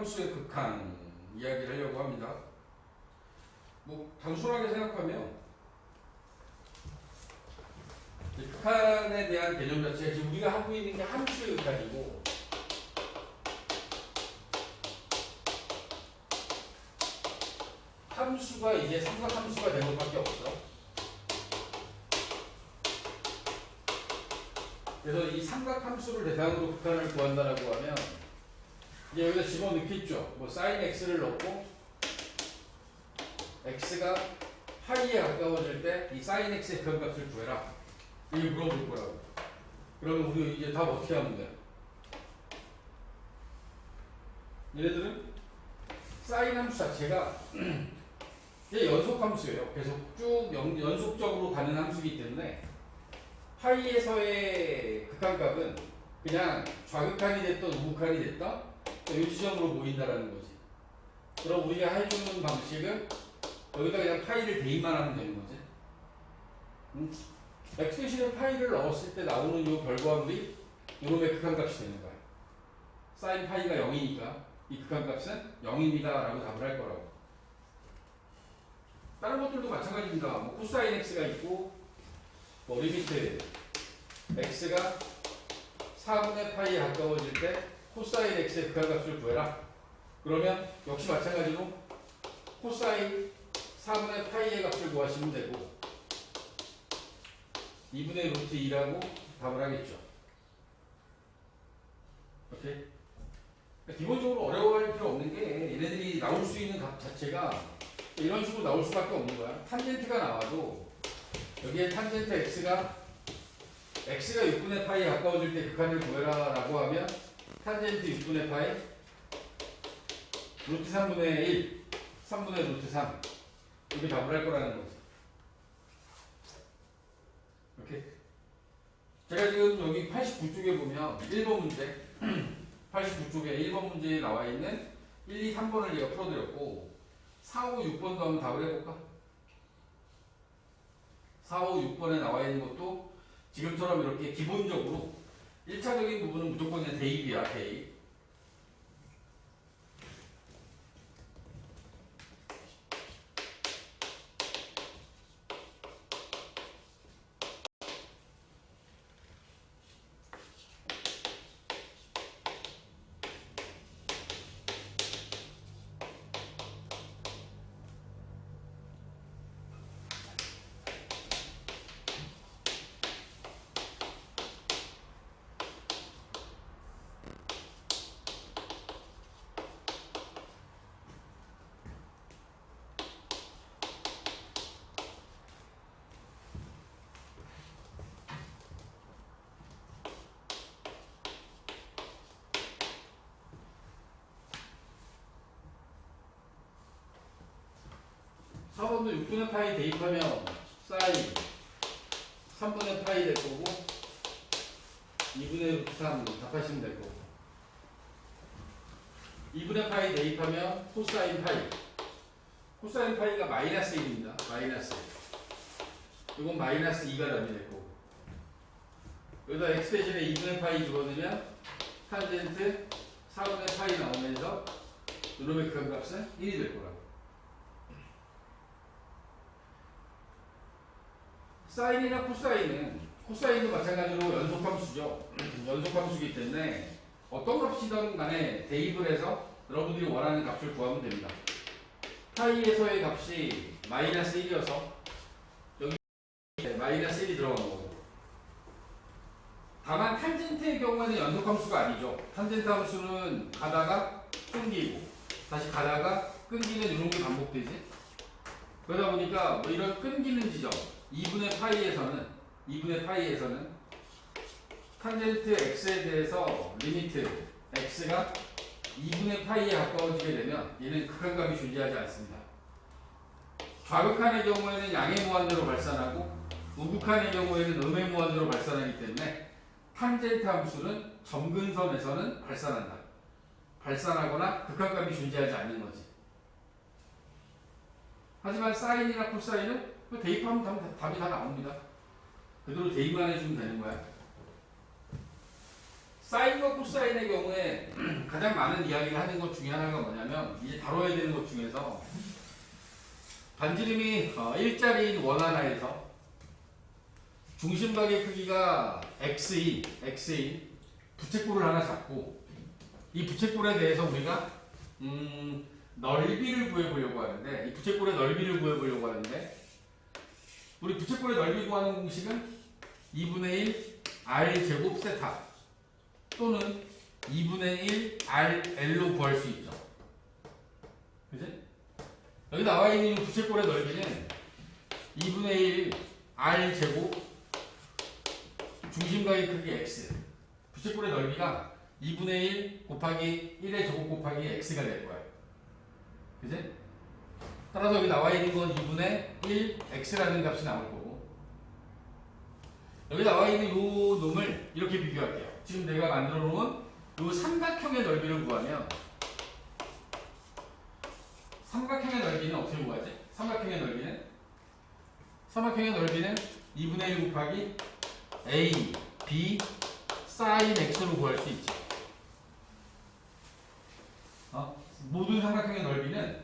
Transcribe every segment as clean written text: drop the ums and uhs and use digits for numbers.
함수의 극한 이야기를 하려고 합니다. 뭐 단순하게 생각하면 극한에 대한 개념 자체가 지금 우리가 하고 있는 게 함수의 극한이고, 함수가 이제 삼각함수가 된 것밖에 없어. 그래서 이 삼각함수를 대상으로 극한을 구한다라고 하면 이제 여기다 집어넣겠죠. 뭐 sin x를 넣고 x가 파이에 가까워질 때 이 sin x의 극한값을 구해라. 이게 물어볼 거라고. 그러면 우리 이제 답 어떻게 하면 돼? 얘네들은 sin 함수 자체가 이게 연속함수예요. 계속 쭉 연속적으로 가는 함수이기 때문에 파이에서의 극한값은 그냥 좌극한이 됐던 우극한이 됐던 이 지점으로 모인다라는 거지. 그럼 우리가 해주는 방식은 여기다 그냥 파이를 대입만 하면 되는 거지. x 대신에 파이를 넣었을 때 나오는 이 결과물이 이놈의 극한값이 되는 거야. sin 파이가 0이니까 이 극한값은 0입니다 라고 답을 할 거라고. 다른 것들도 마찬가지입니다. 뭐 코사인 x가 있고 뭐 리미트 x가 4분의 파이에 가까워질 때 코사인 x의 극한값을 구해라. 그러면 역시 마찬가지로 코사인 4분의 파이의 값을 구하시면 되고 2분의 루트 2라고 답을 하겠죠. 오케이? 기본적으로 어려워할 필요 없는 게 얘네들이 나올 수 있는 값 자체가 이런 식으로 나올 수밖에 없는 거야. 탄젠트가 나와도 여기에 탄젠트 x가 6분의 파이에 가까워질 때 극한을 구해라 라고 하면 탄젠트 6분의 파이 루트 3분의 1 3분의 루트 3 이렇게 답을 할 거라는 거지. 오케이. 제가 지금 여기 89쪽에 보면 1번 문제 89쪽에 1번 문제에 나와 있는 1, 2, 3번을 제가 풀어드렸고 4, 5, 6번도 한번 답을 해볼까? 4, 5, 6번에 나와 있는 것도 지금처럼 이렇게 기본적으로 1차적인 부분은 무조건 그냥 대입이야, 대입. 사번도 6분의 파이 대입하면 사인 3분의 파이 될 거고 2분의 루트 3 답하시면 될 거고 2분의 파이 대입하면 코사인 파이 코사인 파이가 마이너스 1입니다. 마이너스 1 이건 마이너스 2가 답이 될 거고 여기다 x 대신에 2분의 파이 집어넣으면 탄젠트 4분의 파이 나오면서 이놈의 극한값은 1이 될 거라고. 사인이나 코사인도 마찬가지로 연속함수죠. 연속함수이기 때문에 어떤 값이든 간에 대입을 해서 여러분들이 원하는 값을 구하면 됩니다. 파이에서의 값이 마이너스 1이어서 여기 마이너스 1이 들어간 거고 다만 탄젠트의 경우에는 연속함수가 아니죠. 탄젠트 함수는 가다가 끊기고 다시 가다가 끊기는 이런 게 반복되지. 그러다 보니까 뭐 이런 끊기는 지점 2분의 파이에서는 탄젠트 x에 대해서 리미트 x가 2분의 파이에 가까워지게 되면 얘는 극한값이 존재하지 않습니다. 좌극한의 경우에는 양의 무한대로 발산하고 우극한의 경우에는 음의 무한대로 발산하기 때문에 탄젠트 함수는 점근선에서는 발산한다. 발산하거나 극한값이 존재하지 않는 거지. 하지만 사인이나 코사인은 대입하면 답이 다 나옵니다. 그대로 대입만 해주면 되는 거야. 사인과 코사인의 경우에 가장 많은 이야기를 하는 것 중에 하나가 뭐냐면 이제 다뤄야 되는 것 중에서 반지름이 일자리인 원 하나에서 중심각의 크기가 x인 부채꼴을 하나 잡고 이 부채꼴에 대해서 우리가 넓이를 구해보려고 하는데 이 부채꼴의 넓이를 구해보려고 하는데 우리 부채꼴의 넓이 구하는 공식은 2분의 1 r 제곱 세타 또는 2분의 1 RL로 구할 수 있죠. 그지? 여기 나와 있는 이 부채꼴의 넓이는 2분의 1 R 제곱 중심각의 크기 x 부채꼴의 넓이가 2분의 1 곱하기 1의 제곱 곱하기 x가 될 거예요. 그지? 따라서 여기 나와 있는 건 2분의 1 x라는 값이 나올 거고 여기 나와 있는 이 놈을 이렇게 비교할게요. 지금 내가 만들어 놓은 이 삼각형의 넓이를 구하면 삼각형의 넓이는 어떻게 구하지? 삼각형의 넓이는 2분의 1 곱하기 a, b, sin x로 구할 수 있지. 모든 삼각형의 넓이는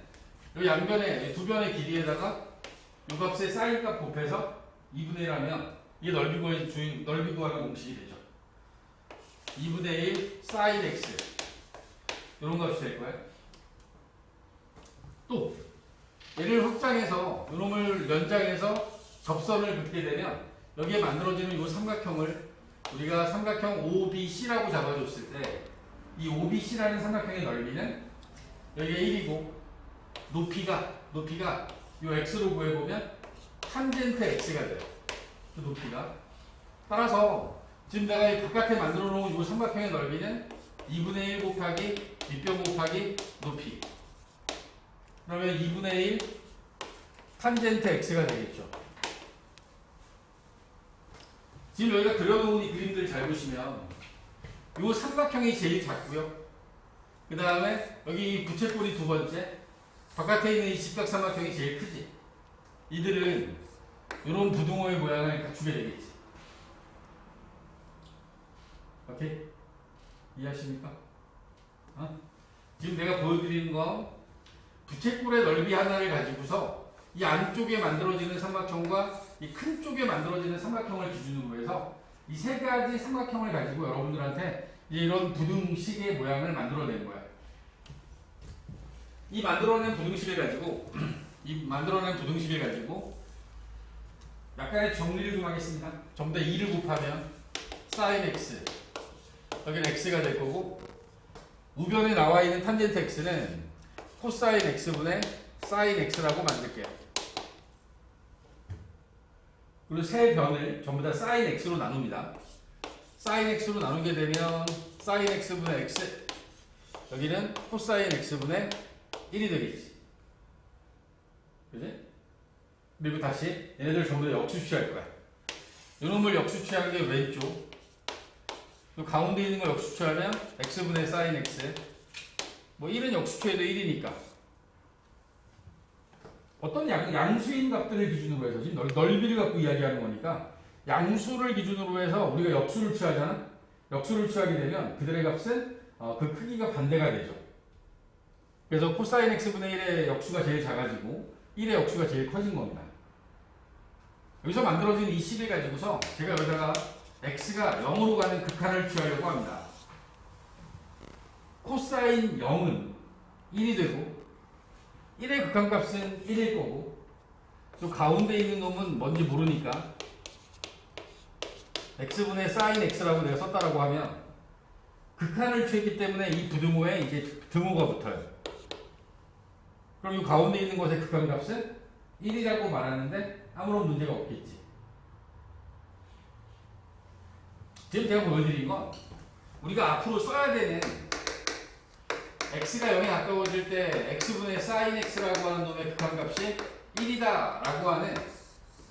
이 양변의 두 변의 길이에다가 이 값의 sin 값 곱해서 2분의 1 하면 이게 넓이 구하는 공식이 되죠. 2분의 1 sin x 이런 값이 될 거예요. 또 얘를 확장해서 이놈을 연장해서 접선을 긋게 되면 여기에 만들어지는 이 삼각형을 우리가 삼각형 OBC라고 잡아줬을 때 이 OBC라는 삼각형의 넓이는 여기가 1이고 높이가 이 x로 구해보면 탄젠트 x가 돼요. 그 높이가. 따라서 지금 내가 이 바깥에 만들어 놓은 이 삼각형의 넓이는 2분의 1 곱하기 밑변 곱하기 높이. 그러면 2분의 1 탄젠트 x가 되겠죠. 지금 여기가 그려놓은 이 그림들 잘 보시면 이 삼각형이 제일 작고요. 그 다음에 여기 부채꼴이 두 번째, 바깥에 있는 이 직각삼각형이 제일 크지. 이들은 이런 부등호의 모양을 갖추게 되겠지. 오케이? 이해하십니까? 지금 내가 보여드리는 건 부채꼴의 넓이 하나를 가지고서 이 안쪽에 만들어지는 삼각형과 이 큰 쪽에 만들어지는 삼각형을 기준으로 해서 이 세 가지 삼각형을 가지고 여러분들한테 이런 부등식의 모양을 만들어낸 거야. 이 만들어낸 부등식을 가지고 약간의 정리를 좀 하겠습니다. 전부 다 2를 곱하면 sin x 여기는 x가 될 거고 우변에 나와 있는 탄젠트 x는 코사인 x분의 sin x라고 만들게요. 그리고 세 변을 전부 다 sin x로 나눕니다. sin x로 나누게 되면 sin x분의 x 여기는 코사인 x분의 1이 되겠지. 그지? 그리고 다시 얘네들 전부 다 역수치할 거야. 이놈을 역수치한 게 왼쪽. 가운데 있는 거 역수치하면 x분의 sin x. 뭐 1은 역수치해도 1이니까. 어떤 양수인 값들을 기준으로 해서 지금 넓이를 갖고 이야기하는 거니까 양수를 기준으로 해서 우리가 역수를 취하잖아. 역수를 취하게 되면 그들의 값은 그 크기가 반대가 되죠. 그래서 코사인 x분의 1의 역수가 제일 작아지고 1의 역수가 제일 커진 겁니다. 여기서 만들어진 이 식을 가지고서 제가 여기다가 x가 0으로 가는 극한을 취하려고 합니다. 코사인 0은 1이 되고 1의 극한값은 1일 거고 또 가운데 있는 놈은 뭔지 모르니까 x분의 sin x라고 내가 썼다라고 하면 극한을 취했기 때문에 이 부등호에 이제 등호가 붙어요. 그럼 이 가운데 있는 것의 극한값은 1이라고 말하는데 아무런 문제가 없겠지. 지금 제가 보여드린 건 우리가 앞으로 써야 되는 x가 0에 가까워질 때 x분의 sin x라고 하는 놈의 극한값이 1이다 라고 하는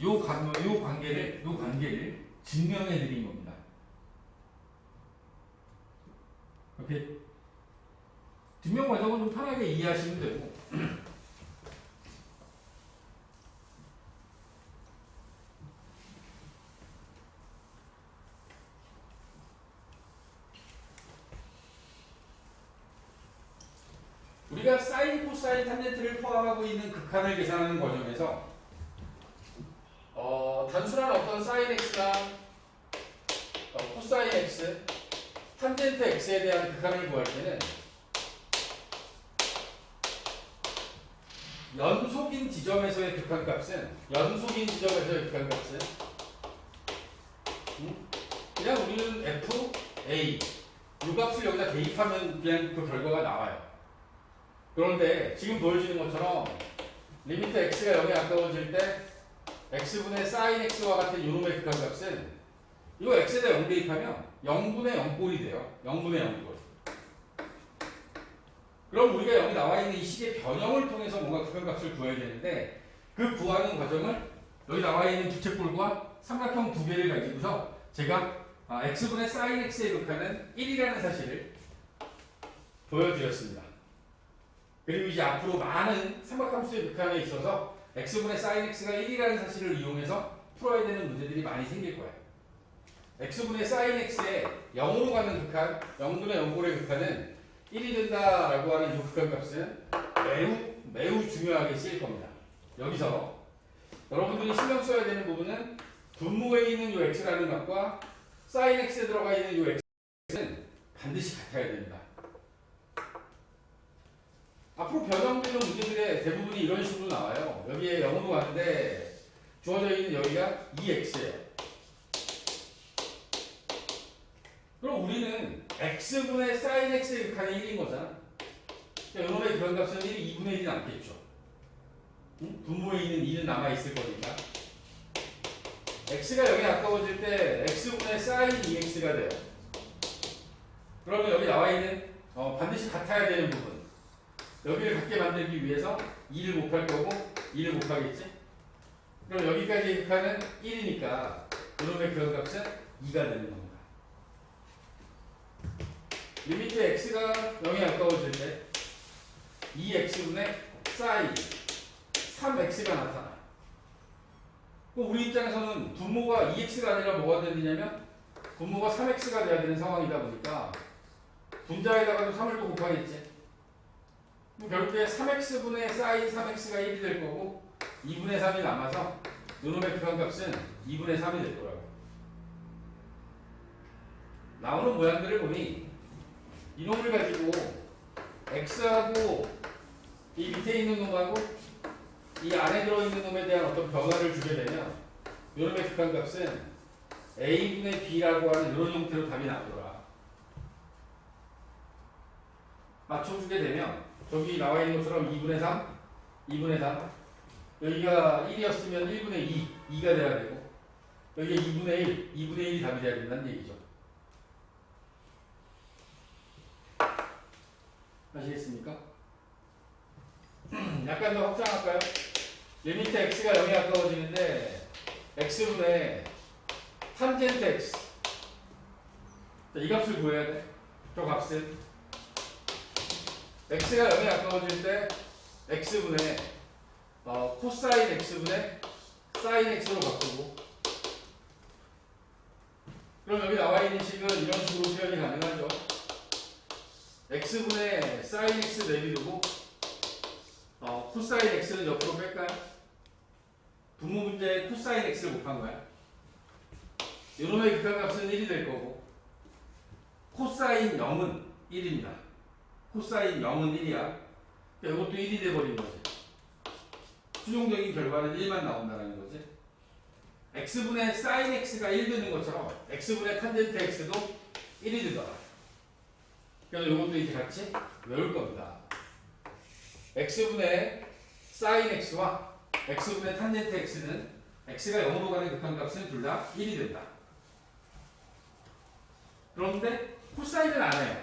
요 관계를 증명해 드린 겁니다. 오케이? 증명 과정은 좀 편하게 이해하시면 되고 우리가 사인, 코사인, 탄젠트를 포함하고 있는 극한을 계산하는 과정에서 단순한 어떤 사인 x나 코사인 x, 탄젠트 x에 대한 극한을 구할 때는 연속인 지점에서의 극한값은 그냥 우리는 f, a 이 값을 여기다 대입하면 그냥 그 결과가 나와요. 그런데 지금 보여지는 것처럼 리미트 x가 0에 가까워질 때 x분의 sin x와 같은 이놈의 극한값은 이거 x에다 0 대입하면 0분의 0꼴이 돼요. 0분의 0꼴. 그럼 우리가 여기 나와 있는 이 식의 변형을 통해서 뭔가 극한값을 구해야 되는데 그 구하는 과정을 여기 나와 있는 부채꼴과 삼각형 두 개를 가지고서 제가 x분의 sin x의 극한은 1이라는 사실을 보여드렸습니다. 그리고 이제 앞으로 많은 삼각함수의 극한에 있어서 x분의 sin x가 1이라는 사실을 이용해서 풀어야 되는 문제들이 많이 생길 거예요. x분의 sin x에 0으로 가는 극한, 0분의 0꼴의 극한은 1이 된다라고 하는 이 극한값은 매우 중요하게 쓰일 겁니다. 여기서 여러분들이 신경 써야 되는 부분은 분모에 있는 이 x라는 값과 sin x에 들어가 있는 이 x는 반드시 같아야 됩니다. 앞으로 변형되는 문제들의 대부분이 이런 식으로 나와요. 여기에 0으로 가는데 주어져 있는 여기가 2x예요. 그럼 우리는 x분의 sin x의 극한이 1인 거잖아. 그러니까 이놈의 극한값은 1이 2분의 1이 남겠죠. 분모에 있는 2는 남아있을 거니까. x가 0에 가까워질 때 x분의 sin 2x가 돼요. 그러면 여기 나와 있는 반드시 같아야 되는 부분, 여기를 같게 만들기 위해서 2를 곱할 거고 2를 곱하겠지? 그럼 여기까지의 극한은 1이니까 이놈의 극한값은 2가 되는 겁니다. 리미트 x가 0에 가까워질 때 2x분의 sin 3x가 나타나요. 그럼 우리 입장에서는 분모가 2x가 아니라 뭐가 되느냐면 분모가 3x가 돼야 되는 상황이다 보니까 분자에다가도 3을 또 곱하겠지. 그럼 결국에 3x분의 sin 3x가 1이 될 거고 2분의 3이 남아서 이놈의 극한값은 2분의 3이 될 거라고. 나오는 모양들을 보니 이놈을 가지고 x하고 이 밑에 있는 놈하고 이 안에 들어있는 놈에 대한 어떤 변화를 주게 되면 이놈의 극한값은 a분의 b라고 하는 이런 형태로 답이 나오더라. 맞춰주게 되면 저기 나와 있는 것처럼 2분의 3, 2분의 3 여기가 1이었으면 1분의 2, 2가 돼야 되고 여기가 2분의 1, 2분의 1이 답이 돼야 된다는 얘기죠. 아시겠습니까? 약간 더 확장할까요? 리미트 x가 0에 가까워지는데 x분의 탄젠트 x 자, 이 값을 구해야 돼. 저 값은 x가 0에 가까워질 때 x분의 코사인 x분의 사인 x로 바꾸고 그럼 여기 나와 있는 식은 이런 식으로 표현이 가능하죠. x분의 sin x 내비두고 코사인 x는 옆으로 뺄까요? 분모 문제에 코사인 x를 곱한 거야. 이놈의 극한값은 1이 될 거고 코사인 0은 1입니다. 코사인 0은 1이야. 이것도 1이 돼버린 거지. 최종적인 결과는 1만 나온다는 거지. x분의 sin x가 1 되는 것처럼 x분의 탄젠트 x도 1이 되더라. 그래서 이것도 이제 같이 외울 겁니다. x분의 sin x와 x분의 탄젠트 x는 x가 0으로 가는 극한값은 둘 다 1이 된다. 그런데 코사인은 안 해요.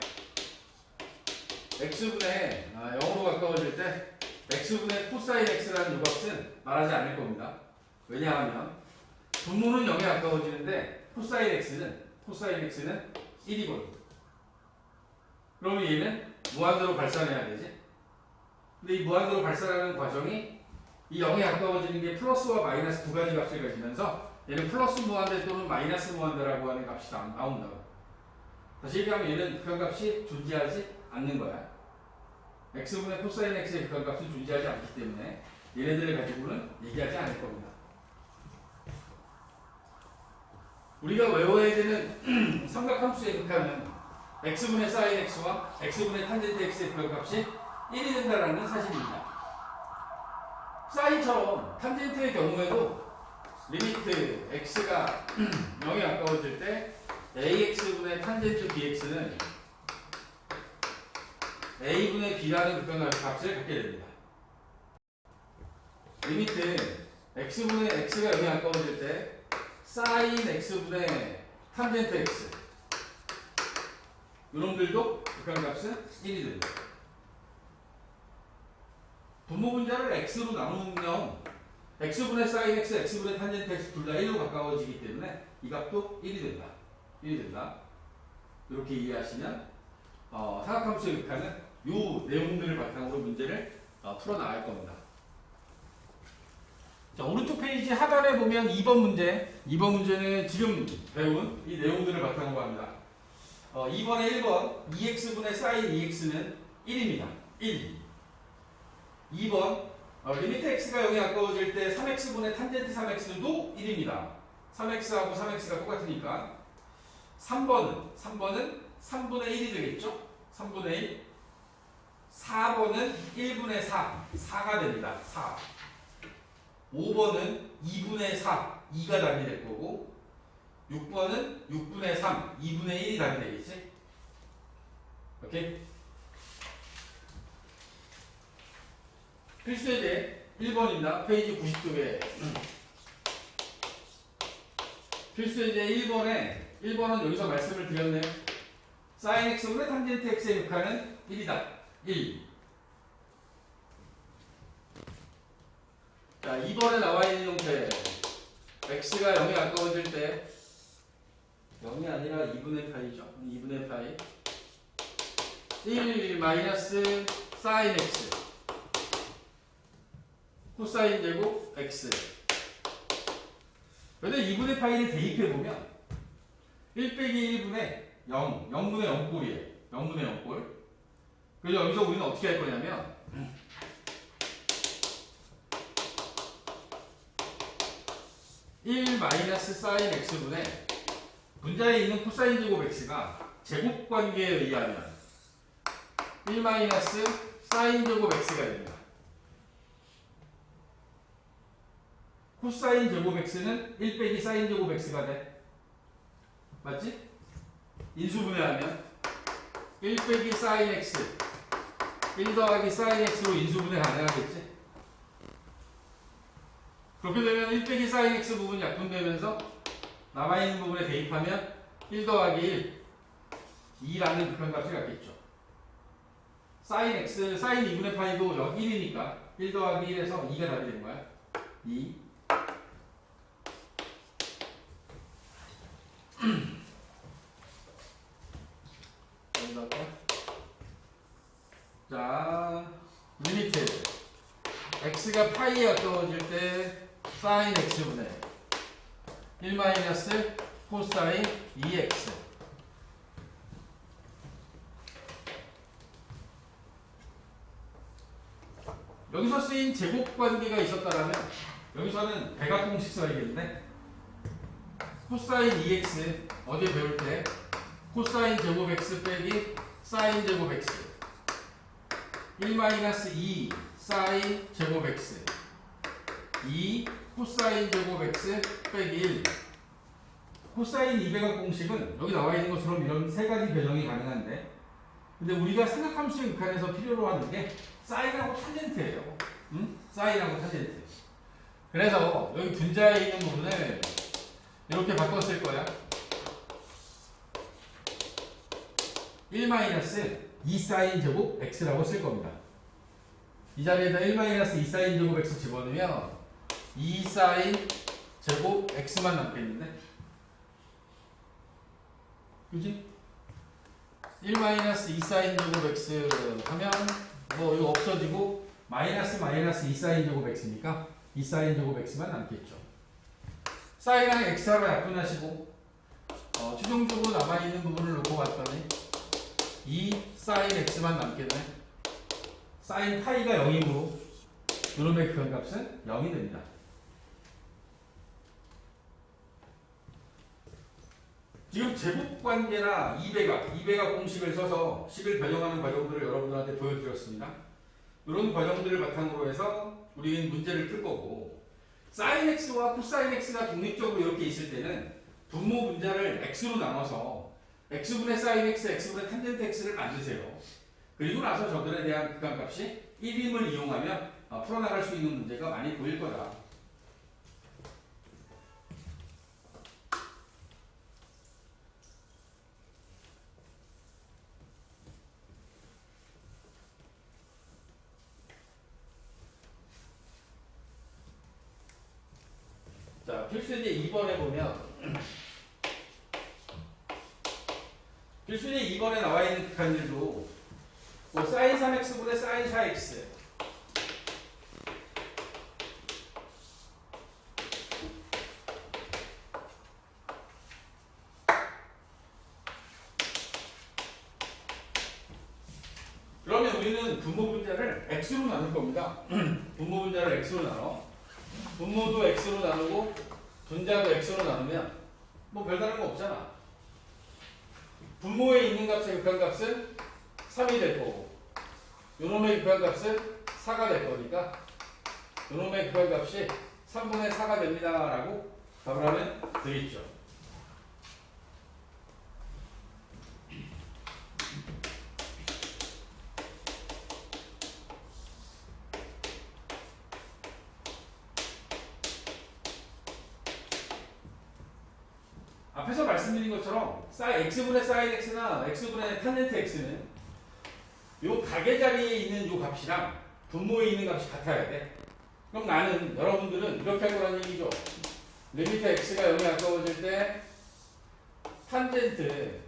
x분의 0으로 가까워질 때 x분의 코사인 x라는 이 값은 말하지 않을 겁니다. 왜냐하면 분모는 0에 가까워지는데 코사인 x는 1이거든요. 그러면 얘는 무한대로 발산해야 되지. 근데 이 무한대로 발산하는 과정이 이 0에 가까워지는 게 플러스와 마이너스 두 가지 값을 가지면서 얘는 플러스 무한대 또는 마이너스 무한대라고 하는 값이 나온다고. 다시 얘기하면 얘는 극한값이 존재하지 않는 거야. x분의 코사인 x의 극한값은 존재하지 않기 때문에 얘네들을 가지고는 얘기하지 않을 겁니다. 우리가 외워야 되는 삼각함수의 극한은 x분의 사인 x와 x분의 탄젠트 x의 극한값이 1이 된다는 사실입니다. 사인처럼 탄젠트의 경우에도 리미트 x가 0에 가까워질 때 ax분의 탄젠트 bx는 a분의 b라는 극한값을 갖게 됩니다. 리미트 x분의 x가 0에 가까워질 때 사인 x분의 탄젠트 x 이놈들도 극한값은 1이 됩니다. 분모 분자를 x로 나누면 x분의 사인 x, x분의 탄젠트 x 둘 다 1로 가까워지기 때문에 이 값도 1이 된다. 1이 된다. 이렇게 이해하시면 삼각함수의 극한은 이 내용들을 바탕으로 문제를 풀어나갈 겁니다. 자, 오른쪽 페이지 하단에 보면 2번 문제. 2번 문제는 지금 배운 이 내용들을 바탕으로 합니다. 2번에 1번 2x분의 사인 2x는 1입니다. 1. 2번 리미트 x가 0에 가까워질 때 3x분의 탄젠트 3x도 1입니다. 3x하고 3x가 똑같으니까. 3번은 3분의 1이 되겠죠? 3분의 1. 4번은 1분의 4, 4가 됩니다. 4. 5번은 2분의 4, 2가 답이 될 거고 6번은 6분의 3, 2분의 1이 답이 되겠지? 오케이? 필수예제 1번입니다. 페이지 90쪽에 필수예제 1번은 여기서 말씀을 드렸네요. 사인 x분의 탄젠트 x의 극한은 1이다. 1. 자, 2번에 나와 있는 형태 x가 0에 가까워질 때 0이 아니라 2분의 파이죠. 2분의 파이 1 마이너스 사인 x 코사인 제곱 x 그런데 2분의 파이를 대입해보면 1 빼기 1분의 0, 0분의 0꼴이에요. 0분의 0꼴. 그래서 여기서 우리는 어떻게 할 거냐면 1 마이너스 사인 x분의 분자에 있는 코사인 제곱 x가 제곱 관계에 의하면 1 마이너스 사인 제곱 x가 됩니다. 코사인 제곱 x는 1 빼기 사인 제곱 x가 돼. 맞지? 인수분해하면 1 빼기 사인 x 1 더하기 사인 x로 인수분해 가능하겠지? 그렇게 되면 1 빼기 사인 x 부분이 약분되면서 남아있는 부분에 대입하면 1 더하기 1 2라는 극한값을 갖겠죠. 사인 x, 사인 2분의 파이도 1이니까 1 더하기 1에서 2가 답이 되는 거야. 2 자, 리미트 x가 파이에 가까워질 때 사인 x분의 1 마이너스 코사인 2x 여기서 쓰인 제곱 관계가 있었다면 여기서는 대각공식 써야겠는데 코사인 2x 어디 배울 때 코사인 제곱 x 빼기 사인 제곱 x 1 마이너스 2 사인 제곱 x 2 코사인 제곱 x 빼기 1 코사인 2배각 공식은 여기 나와 있는 것처럼 이런 세 가지 변형이 가능한데 근데 우리가 삼각함수의 극한에서 필요로 하는 게 사인하고 탄젠트예요. 응? 사인하고 탄젠트. 그래서 여기 분자에 있는 부분을 이렇게 바꿔 쓸 거야. 1 마이너스 2 사인 제곱 x라고 쓸 겁니다. 이 자리에다 1 마이너스 2 사인 제곱 x 집어넣으면 2 사인 제곱 x만 남겠는데 그지? 1 마이너스 2 사인 제곱 x 하면 뭐 이거 없어지고 마이너스 2 사인 제곱 x니까 2 사인 제곱 x만 남겠죠. 사인랑 x하고 약분하시고 최종적으로 남아있는 부분을 놓고 봤더니 2 사인 x만 남겠네. 사인 파이가 0이므로 요놈의 극한값은 0이 됩니다. 지금 제곱관계나 2배각 공식을 써서 식을 변형하는 과정들을 여러분들한테 보여드렸습니다. 이런 과정들을 바탕으로 해서 우리는 문제를 풀 거고, 사인 x와 코사인 x가 독립적으로 이렇게 있을 때는 분모 분자를 x로 나눠서 x분의 사인 x, x분의 탄젠트 x를 만드세요. 그리고 나서 저들에 대한 극한값이 1임을 이용하면 풀어나갈 수 있는 문제가 많이 보일 거다. 자, 필수제 2번에 보면 필수제 2번에 나와 있는 극한들도 뭐 사인 3x분의 사인 4x 그러면 우리는 분모 분자를 x로 나눌 겁니다. 분모 분자를 x로 나눠. 분모도 x로 나누고 분자도 x로 나누면 뭐 별다른 거 없잖아. 분모에 있는 값의 극한값은 3이 될 거고 요놈의 극한값은 4가 될 거니까 요놈의 극한값이 3분의 4가 됩니다 라고 답을 하면 되겠죠. 앞에서 말씀드린 것처럼 x분의 사인 x나 x분의 탄젠트 x는 요 가계 자리에 있는 요 값이랑 분모에 있는 값이 같아야 돼. 그럼 나는 여러분들은 이렇게 할 거라는 얘기죠. 리미트 x가 0에 가까워질 때 탄젠트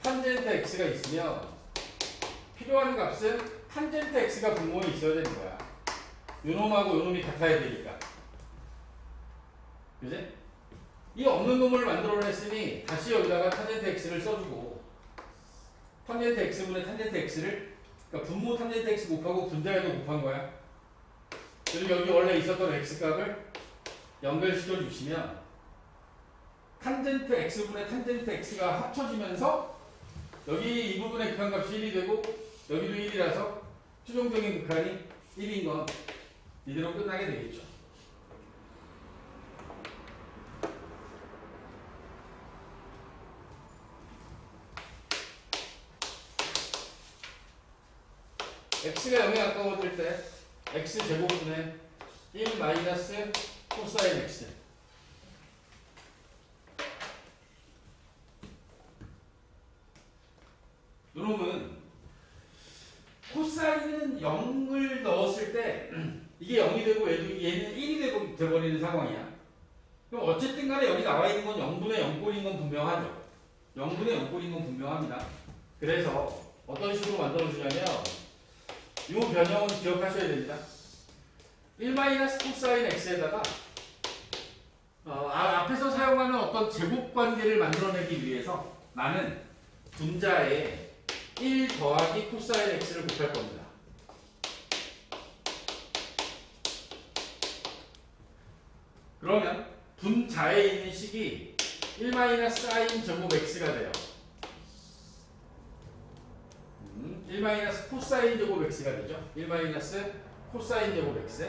x가 있으면 필요한 값은 탄젠트 x가 분모에 있어야 되는 거야. 요놈하고 요놈이 같아야 되니까. 그지? 이 없는 놈을 만들어냈으니 다시 여기다가 탄젠트 x를 써주고 탄젠트 x분의 탄젠트 x를 그러니까 분모 탄젠트 x 곱하고 분자에도 곱한 거야. 그리고 여기 원래 있었던 x값을 연결시켜 주시면 탄젠트 x분의 탄젠트 x가 합쳐지면서 여기 이 부분의 극한값이 1이 되고 여기도 1이라서 최종적인 극한이 1인 건 이대로 끝나게 되겠죠. x가 0에 가까워질 때 x제곱분의 1 마이너스 코사인 x 요놈은 코사인은 0을 넣었을 때 이게 0이 되고 얘는 1이 되버리는 상황이야. 그럼 어쨌든 간에 여기 나와 있는 건 0분의 0꼴인 건 분명하죠. 0분의 0꼴인 건 분명합니다. 그래서 어떤 식으로 만들어주냐면 이 변형은 기억하셔야 됩니다. 1 마이너스 코사인 x에다가 앞에서 사용하는 어떤 제곱 관계를 만들어내기 위해서 나는 분자에 1 더하기 코사인 x를 곱할 겁니다. 그러면 분자에 있는 식이 1 마이너스 사인 제곱 x가 돼요. 1 마이너스 코사인 제곱 x가 되죠. 1 마이너스 코사인 제곱 x.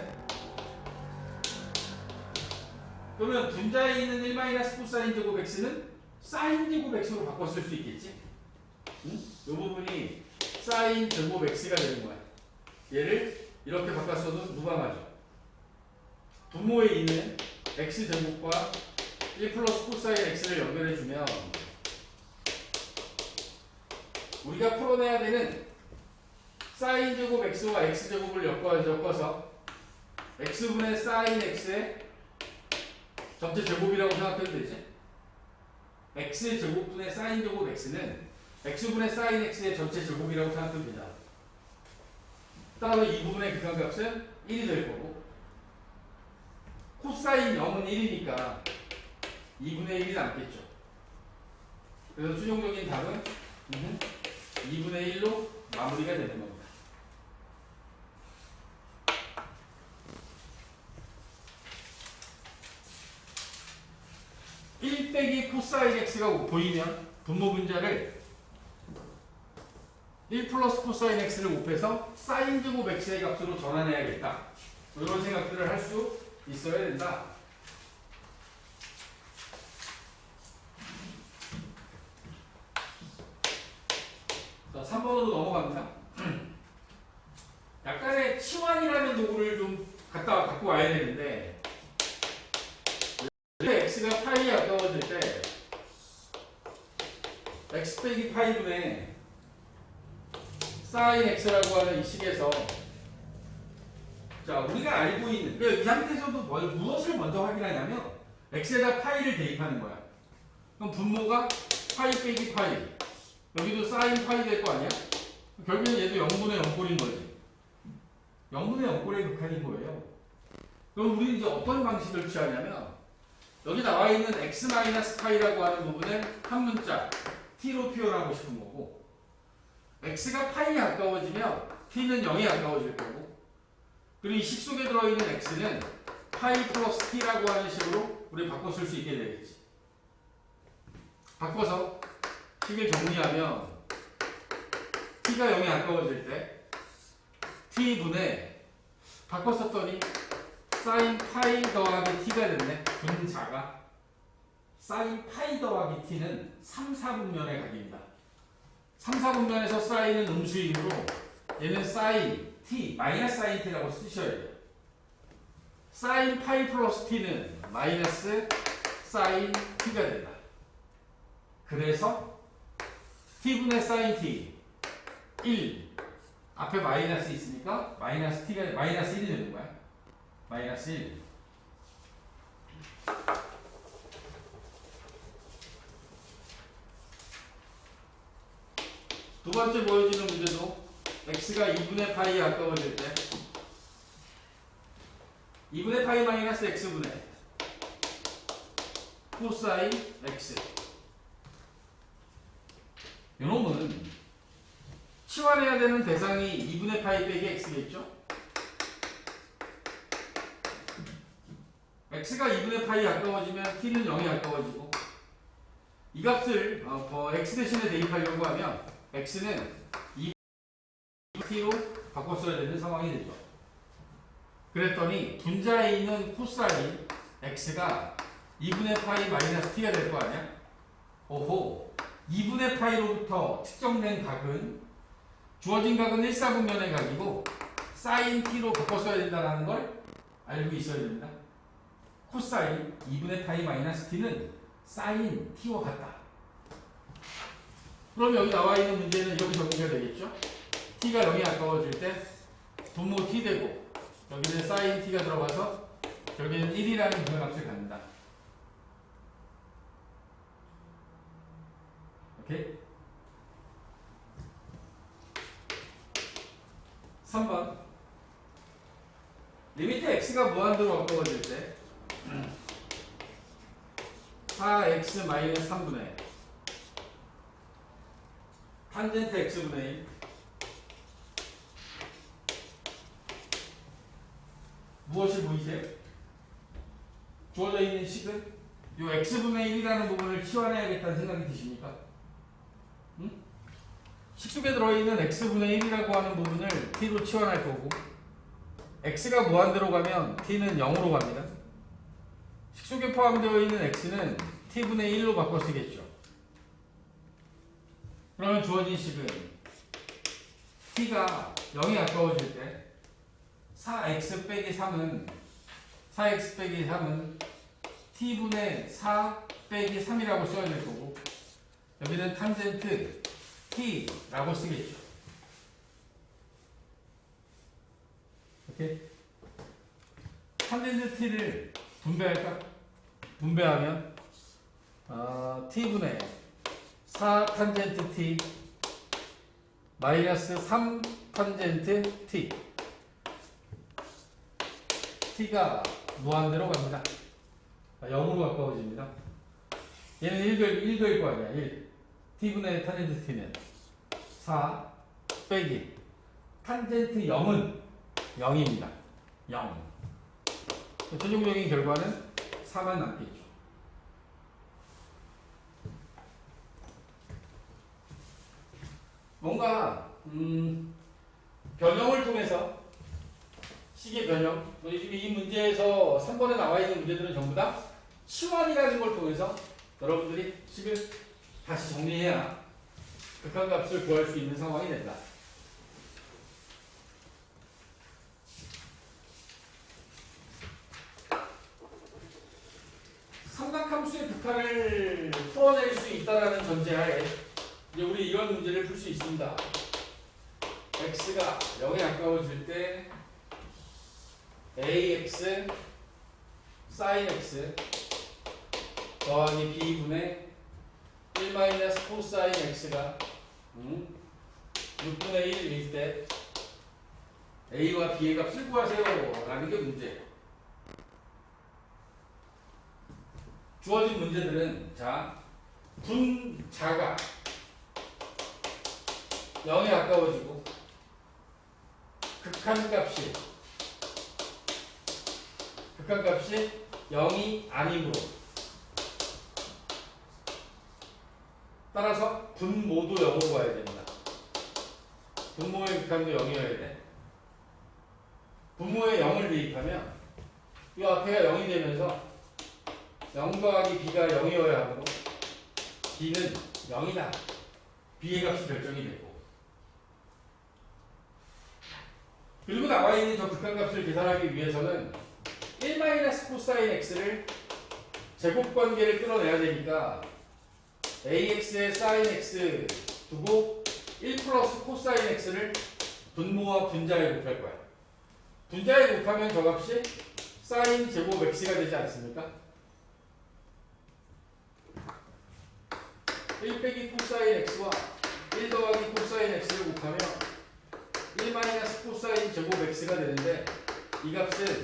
그러면 분자에 있는 1 마이너스 코사인 제곱 x는 사인 제곱 x로 바꿔 쓸 수 있겠지. 이 부분이 사인 제곱 x가 되는 거야. 얘를 이렇게 바꿨어도 무방하죠. 분모에 있는 x 제곱과 1 플러스 코사인 x를 연결해주면 우리가 풀어내야 되는 사인 제곱 x와 x 제곱을 엮어서 x분의 사인 x의 전체 제곱이라고 생각해도 되지. x 제곱분의 사인 제곱 x는 x분의 사인 x의 전체 제곱이라고 생각해도 되잖아. 따라서 이 부분의 극한값은 1이 될 거고 코사인 0은 1이니까 2분의 1이 남겠죠. 그래서 최종적인 답은 2분의 1로 마무리가 되는 겁니다. T 빼기 코사인 X가 보이면 분모 분자를 1 플러스 코사인 X를 곱해서 사인 제곱 X의 값으로 전환해야겠다. 이런 생각들을 할 수 있어야 된다. 자, 3번으로 넘어갑니다. 약간의 치환이라는 도구를 좀 갖고 와야 되는데, x가 파이에 가까워질 때 x 빼기 파이분의 사인 x라고 하는 이 식에서, 자, 우리가 알고 있는, 이 상태에서도 무엇을 먼저 확인하냐면 x에다 파이를 대입하는 거야. 그럼 분모가 파이 빼기 파이, 여기도 사인 파이 될 거 아니야? 결국엔 얘도 0분의 0꼴인 거지. 0분의 0꼴의 극한인 거예요. 그럼 우리는 이제 어떤 방식을 취하냐면, 여기 나와 있는 x-파이라고 하는 부분을 한 문자 t로 표현하고 싶은 거고, x가 파이에 가까워지면 t는 0에 가까워질 거고, 그리고 이 식 속에 들어있는 x는 파이 플러스 t라고 하는 식으로 우리 바꿔 쓸 수 있게 되겠지. 바꿔서 식을 정리하면 t가 0에 가까워질 때 t분의, 바꿔 썼더니 사인 파이 더하기 t가 됐네. 분자가 사인 파이 더하기 t는 3, 4분면의 각입니다. 3, 4분면에서 사인은 음수이므로 얘는 사인 t, 마이너스 사인 t라고 쓰셔야 돼요. 사인 파이 플러스 t는 마이너스 사인 t가 된다. 그래서 t분의 사인 t 1, 앞에 마이너스 있으니까 마이너스 t가 마이너스 1이 되는 거야. 마이너스 1. 두 번째 보여지는 문제도 x가 2분의 파이에 가까워질 때 2분의 파이 마이너스 x분의 코사인 x. 이놈은 치환해야 되는 대상이 2분의 파이 빼기 x겠죠? x가 2분의 파이에 가까워지면 t는 0에 가까워지고, 이 값을 x 대신에 대입하려고 하면 x는 2t로 바꿔 써야 되는 상황이 되죠. 그랬더니 분자에 있는 코사인 x가 2분의 파이 마이너스 t가 될 거 아니야? 오호, 2분의 파이로부터 측정된 각은, 주어진 각은 1, 4분면의 각이고 사인 t로 바꿔 써야 된다는 걸 알고 있어야 됩니다. 코사인 2분의 파이 마이너스 t는 사인 t와 같다. 그럼 여기 나와 있는 문제는 여기 정리가 되겠죠? t가 0에 가까워질 때 분모 t 되고, 여기는 사인 t가 들어가서 여기는 1이라는 분모값을 갖는다. 오케이? 3번. 리미트 x가 무한대로 가까워질 때 4x-3분의 탄젠트 x분의 1 무엇이 보이세요? 주어져 있는 식은 이 x분의 1이라는 부분을 치환해야겠다는 생각이 드십니까? 응? 식 속에 들어있는 x분의 1이라고 하는 부분을 t로 치환할 거고, x가 무한대로 가면 t는 0으로 갑니다. 식 속에 포함되어 있는 x는 t분의 1로 바꿔 쓰겠죠. 그러면 주어진 식은 t가 0에 가까워질 때 4x 빼기 3은 4x 빼기 3은 t분의 4 빼기 3이라고 써야 될 거고, 여기는 탄젠트 t라고 쓰겠죠. 오케이? 탄젠트 t를 분배할까? 분배하면 t분의 4 탄젠트 t 마이너스 3 탄젠트 t. t가 무한대로 갑니다. 0으로 가까워집니다. 얘는 1일 거 아니야. 1. t분의 탄젠트 t는 4 빼기 탄젠트 0은 0입니다. 0. 최종적인 결과는 4만 남겠죠. 뭔가 변형을 통해서 식의 변형, 지금 이 문제에서 3번에 나와 있는 문제들은 전부 다 치환이라는 걸 통해서 여러분들이 식을 다시 정리해야 극한값을 구할 수 있는 상황이 된다. 삼각함수의 극한을 풀어낼 수 있다는 전제하에 이제 우리 이런 문제를 풀 수 있습니다. x가 0에 가까워질 때 ax sin x 더하기 b분의 1 마이너스 코사인 x가 6분의 1일 때 a와 b의 값을 구하세요 라는 게 문제예요. 주어진 문제들은 자 분자가 0에 가까워지고 극한값이 0이 아니므로 따라서 분모도 0으로 가야 됩니다. 분모의 극한도 0이어야 돼. 분모에 0을 대입하면 이 앞에가 0이 되면서 0 더하기 b가 0이어야 하고 b는 0이다. b의 값이 결정이 되고 그리고 나와 있는 저 극한값을 계산하기 위해서는 1 마이너스 코사인 x를 제곱관계를 끌어내야 되니까 ax에 sin x 두고 1 플러스 코사인 x를 분모와 분자에 곱할 거야. 분자에 곱하면 저 값이 sin 제곱 x가 되지 않습니까? 1 빼기 코사인 x와 1 더하기 코사인 x를 곱하면 1 마이너스 코사인 제곱 x가 되는데 이 값은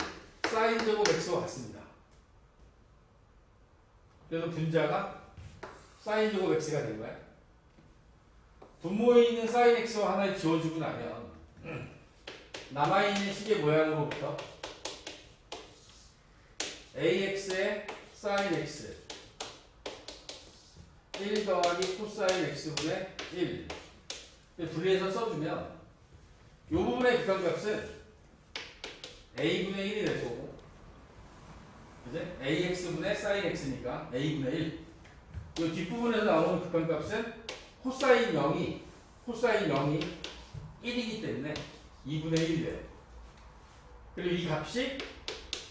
사인 제곱 x와 같습니다. 그래서 분자가 사인 제곱 x가 된 거야. 분모에 있는 사인 x와 하나를 지워주고 나면 남아있는 식의 모양으로부터 ax의 사인 x 1 더하기 코사인 x분의 1 분리해서 써주면 이 부분의 극한값은 a분의 1이 될 거고 이제 ax분의 sin x니까 a분의 1 이 뒷부분에서 나오는 극한값은 코사인 0이 1이기 때문에 2분의 1이 돼요. 그리고 이 값이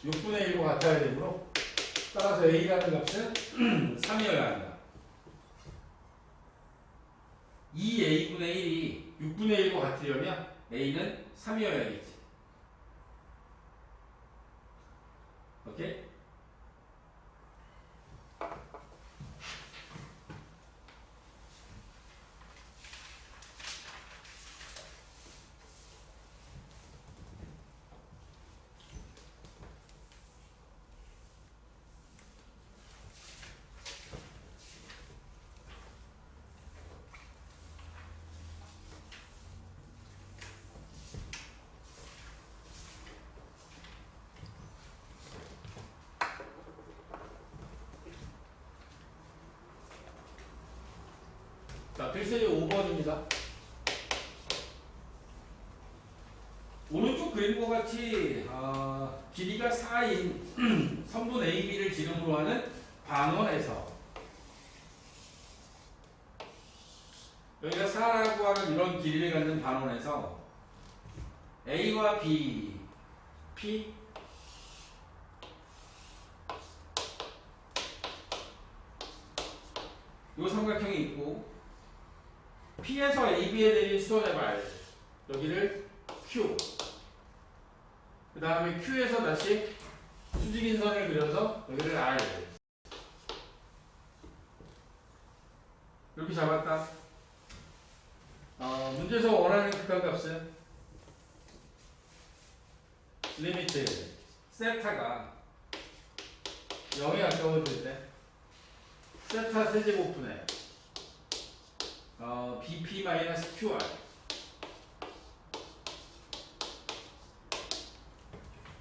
6분의 1과 같아야 되므로 따라서 a라는 값은 3이어야 합니다. 2a분의 1이 6분의 1과 같으려면 a는 3이어야겠지. 오케이? 자, 글쎄요 5번입니다. 오른쪽 그림과 같이 길이가 4인 선분 AB를 지름으로 하는 반원에서 여기가 4라고 하는 이런 길이를 갖는 반원에서 A와 B, P 요 삼각형이 있고 P에서 AB에 대한 수소제발 여기를 Q 그 다음에 Q에서 다시 수직인 선을 그려서 여기를 R 이렇게 잡았다. 문제에서 원하는 극한값은 리미트 세타가 0에 가까워질 때 세타 세제곱분의 BP-QR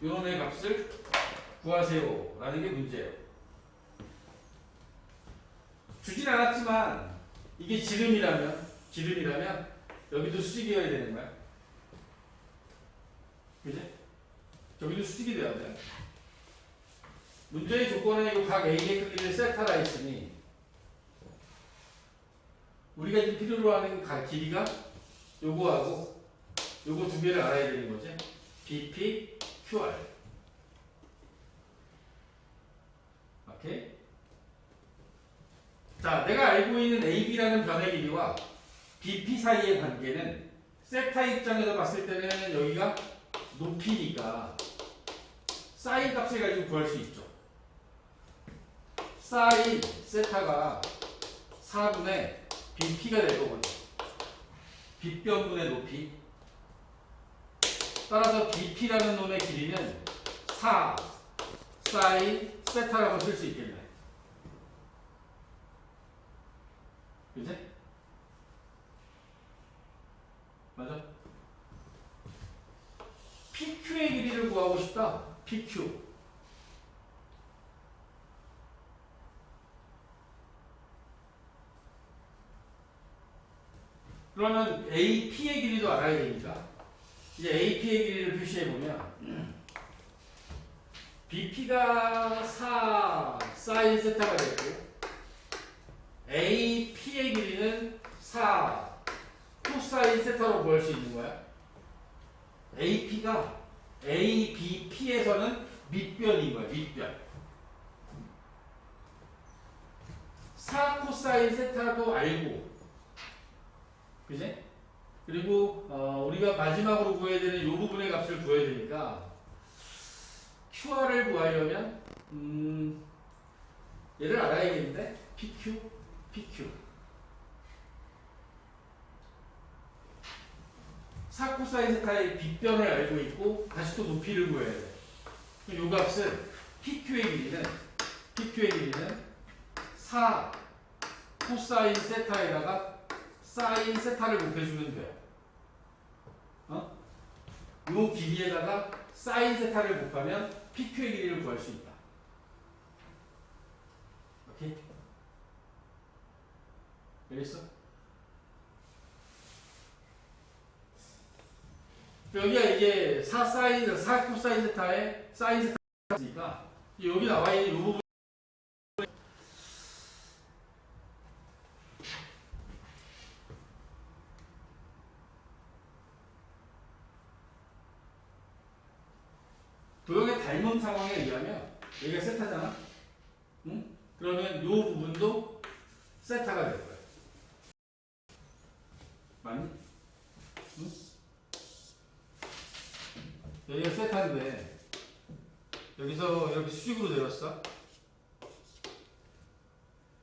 이런 의 값을 구하세요 라는 게 문제예요. 주진 않았지만 이게 지름이라면 여기도 수직이어야 되는 거야. 그지? 저기도 수직이 돼야 돼. 문제의 조건은 이 각 A의 크기를 세타라 했으니 우리가 이제 필요로 하는 길이가 요거하고 요거 두 개를 알아야 되는 거지. BP, QR. 오케이? 자, 내가 알고 있는 AB라는 변의 길이와 BP 사이의 관계는 세타 입장에서 봤을 때는 여기가 높이니까 사인 값을 가지고 구할 수 있죠. 사인 세타가 4분의 BP가 될 거거든요. 빗변분의 높이. 따라서 BP라는 놈의 길이는 4 사인 세타라고 쓸 수 있겠네. 그치? 맞아? PQ의 길이를 구하고 싶다. PQ. 그러면 AP의 길이도 알아야 되니까 이제 AP의 길이를 표시해 보면 BP가 4 사인 세타가 됐고 AP의 길이는 4 코사인 세타로 구할 수 있는 거야. AP가 ABP에서는 밑변인 거야. 밑변. 4 코사인 세타도 알고, 그지? 그리고 우리가 마지막으로 구해야 되는 이 부분의 값을 구해야 되니까 QR을 구하려면 얘를 알아야겠는데 PQ, PQ. 4 코사인 세타의 빗변을 알고 있고 다시 또 높이를 구해야 돼. 이 값은 PQ의 길이는 4 코사인 세타에다가 사인 세타를 곱해주면 돼요. 요 길이에다가 사인 세타를 곱하면 PQ의 길이를 구할 수 있다. 오케이? 알겠어? 여기가 이제 4 코사인 세타에 사인 세타니까 여기 나와 있는 이 부분 도형의 닮은 상황에 의하면 여기가 세타잖아. 응? 그러면 이 부분도 세타가 될 거야. 맞니? 응? 여기가 세타인데 여기서 이렇게 수직으로 내렸어.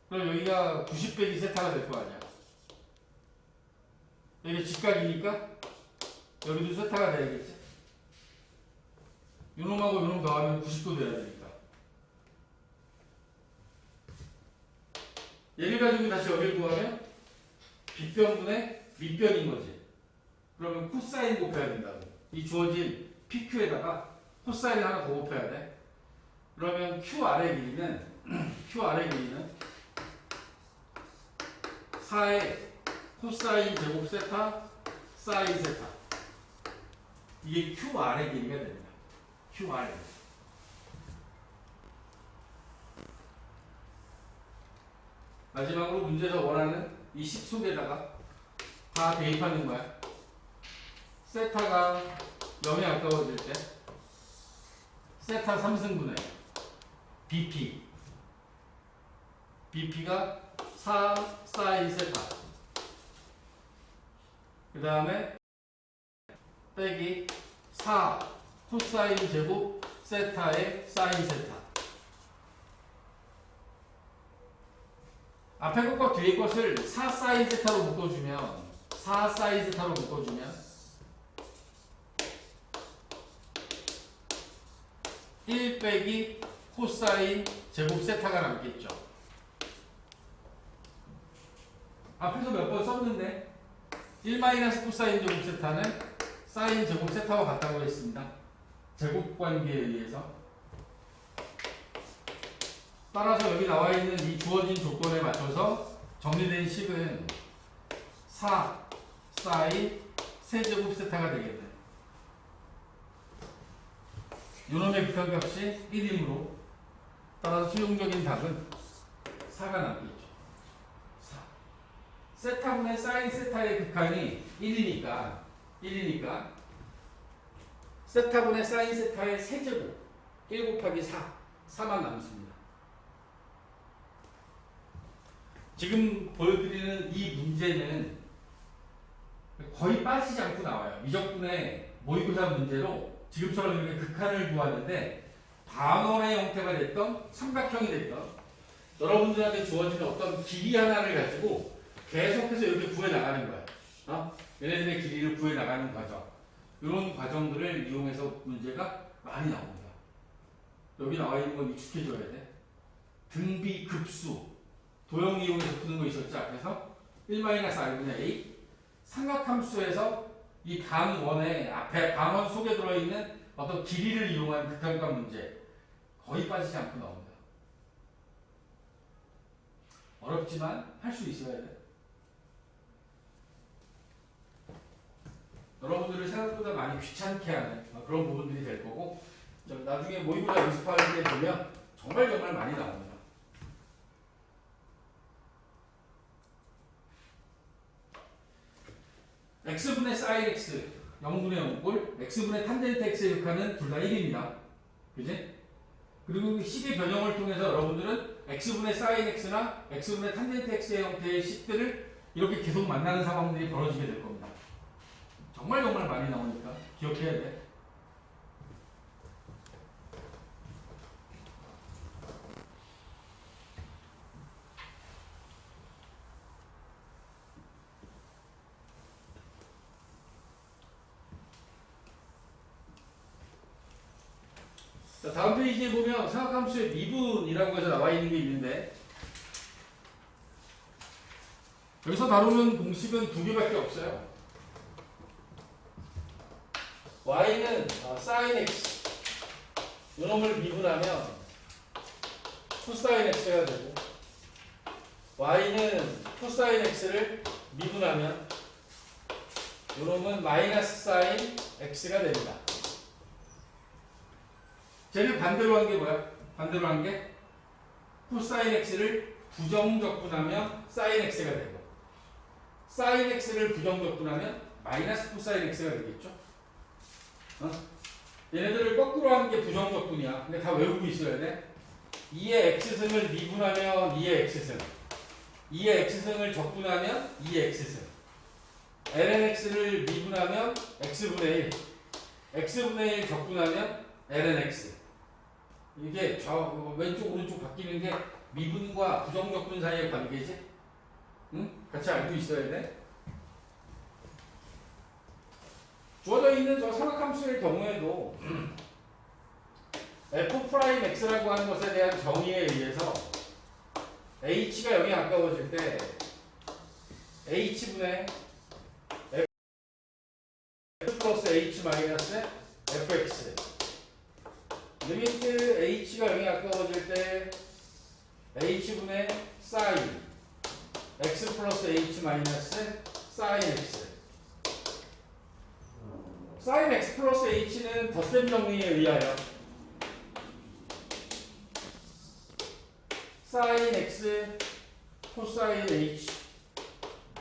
그럼 여기가 90백이 세타가 될 거 아니야. 여기 직각이니까 여기도 세타가 돼야겠지. 요놈하고 요놈 더하면 90도 돼야 되니까. 얘를 가지고 다시 여기를 구하면 빗변분의 밑변인 거지. 그러면 코사인 곱해야 된다고. 이 주어진 PQ에다가 코사인을 하나 더 곱해야 돼. 그러면 QR의 길이는 4의 코사인 제곱 세타 사인 세타. 이게 QR의 길이가 됩니다. QR. 마지막으로 문제에서 원하는 이 식 속에다가 다 대입하는 거야. 세타가 0에 가까워질 때 세타 3승분의 BP가 4 사인 세타, 그 다음에 빼기 4 코사인 제곱 세타의 사인 세타. 앞에 것과 뒤에 것을 4 사인 세타로 묶어주면 4 사인 세타로 묶어주면 1 빼기 코사인 제곱 세타가 남겠죠. 앞에서 몇 번 썼는데 1 마이너스 코사인 제곱 세타는 사인 제곱 세타와 같다고 했습니다. 제곱 관계에 의해서. 따라서 여기 나와 있는 이 주어진 조건에 맞춰서 정리된 식은 4 사인 세제곱 세타가 되겠네. 요놈의 극한값이 1이므로 따라서 수용적인 답은 4가 남겠죠. 4. 세타분의 사인 세타의 극한이 1이니까 세타분의 사인 세타의 세제곱 1 곱하기 4만 남습니다. 지금 보여드리는 이 문제는 거의 빠지지 않고 나와요. 미적분의 모의고사 문제로 지금처럼 이렇게 극한을 구하는데 반원의 형태가 됐던 삼각형이 됐던 여러분들한테 주어지는 어떤 길이 하나를 가지고 계속해서 이렇게 구해 나가는 거예요. 얘네들의 길이를 구해 나가는 과정. 이런 과정들을 이용해서 문제가 많이 나옵니다. 여기 나와 있는 건 익숙해져야 돼. 등비 급수 도형 이용해서 푸는 거 있었죠 앞에서 1-r분의 a 삼각함수에서 이 반원의 앞에 반원 속에 들어있는 어떤 길이를 이용한 극한값 문제 거의 빠지지 않고 나옵니다. 어렵지만 할 수 있어야 돼. 여러분들을 생각보다 많이 귀찮게 하는 그런 부분들이 될 거고 나중에 모의고사 연습할 때 보면 정말 많이 나옵니다. x분의 sin x 0분의 0꼴 x분의 탄젠트 x의 극한은 둘 다 1입니다. 그지? 그리고 식의 변형을 통해서 여러분들은 x분의 sin x나 x분의 탄젠트 x의 형태의 식들을 이렇게 계속 만나는 상황들이 벌어지게 될 겁니다. 정말 많이 나오니까 기억해야 돼. 자, 다음 페이지에 보면 삼각함수의 미분이라고 해서 나와 있는 게 있는데 여기서 다루는 공식은 두 개밖에 없어요. y는 sin x 이놈을 미분하면 cosine x가 되고 y는 cosine x를 미분하면 이놈은 마이너스 sin x가 됩니다. 쟤를 반대로 한 게 뭐야? 반대로 한 게 cosine x를 부정적분하면 sin x가 되고 sin x를 부정적분하면 마이너스 cosine x가 되겠죠? 얘네들을 거꾸로 하는 게 부정적분이야. 근데 다 외우고 있어야 돼. 2의 x승을 미분하면 2의 x승 2의 x승을 적분하면 2의 x승 lnx를 미분하면 x분의 1 x분의 1 적분하면 lnx 이게 왼쪽 오른쪽 바뀌는 게 미분과 부정적분 사이의 관계지? 응? 같이 알고 있어야 돼. 주어져 있는 저 삼각함수의 경우에도 f'x라고 하는 것에 대한 정의에 의해서 h가 0에 가까워질 때 h분의 f 플러스 h 마이너스 fx 리미트 h가 0에 가까워질 때 h분의 sin x 플러스 h 마이너스 sin x sin x 플러스 h는 덧셈 정리에 의하여 sin x cosine h